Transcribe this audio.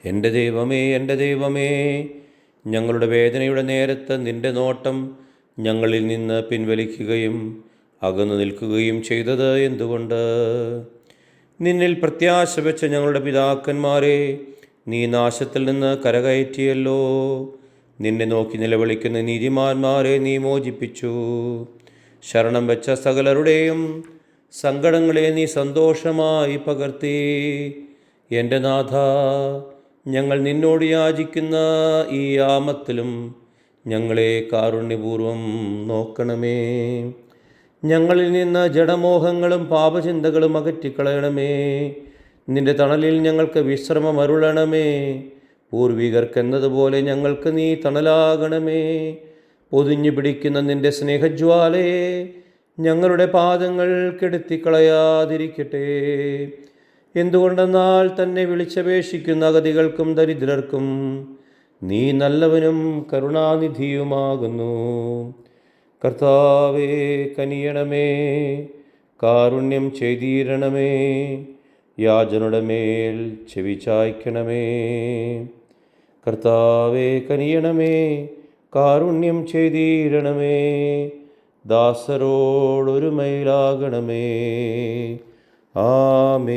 എൻ്റെ ദൈവമേ, ഞങ്ങളുടെ വേദനയുടെ നേരത്ത് നിൻ്റെ നോട്ടം ഞങ്ങളിൽ നിന്ന് പിൻവലിക്കുകയും അകന്നു നിൽക്കുകയും ചെയ്തത് എന്തുകൊണ്ട്? നിന്നിൽ പ്രത്യാശ വെച്ച ഞങ്ങളുടെ പിതാക്കന്മാരെ നീ നാശത്തിൽ നിന്ന് കരകയറ്റിയല്ലോ. നിന്നെ നോക്കി നിലവിളിക്കുന്ന നീതിമാന്മാരെ നീ മോചിപ്പിച്ചു. ശരണം വെച്ച സകലരുടെയും സങ്കടങ്ങളെ നീ സന്തോഷമായി പകർത്തി. എൻ്റെ നാഥ, ഞങ്ങൾ നിന്നോട് യാചിക്കുന്ന ഈ യാമത്തിലും ഞങ്ങളെ കാരുണ്യപൂർവം നോക്കണമേ. ഞങ്ങളിൽ നിന്ന് ജഡമോഹങ്ങളും പാപചിന്തകളും അകറ്റിക്കളയണമേ. നിന്റെ തണലിൽ ഞങ്ങൾക്ക് വിശ്രമം അരുളണമേ. പൂർവികർക്കെന്നതുപോലെ ഞങ്ങൾക്ക് നീ തണലാകണമേ. പൊതിഞ്ഞു പിടിക്കുന്ന നിന്റെ സ്നേഹജ്വാലയെ ഞങ്ങളുടെ പാദങ്ങൾ കെടുത്തിക്കളയാതിരിക്കട്ടെ. എന്തുകൊണ്ടെന്നാൽ തന്നെ വിളിച്ചപേക്ഷിക്കുന്ന അഗതികൾക്കും ദരിദ്രർക്കും നീ നല്ലവനും കരുണാനിധിയുമാകുന്നു. കർത്താവേ, കനിയണമേ, കാരുണ്യം ചെയ്തീരണമേ. യാചനയുടെ മേൽ ചെവി ചായ്ക്കണമേ. കർത്താവേ, കനിയണമേ, കാരുണ്യം ചെയ്തീരണമേ. ദാസരോടൊരുമയിലാകണമേ. ആമേൻ.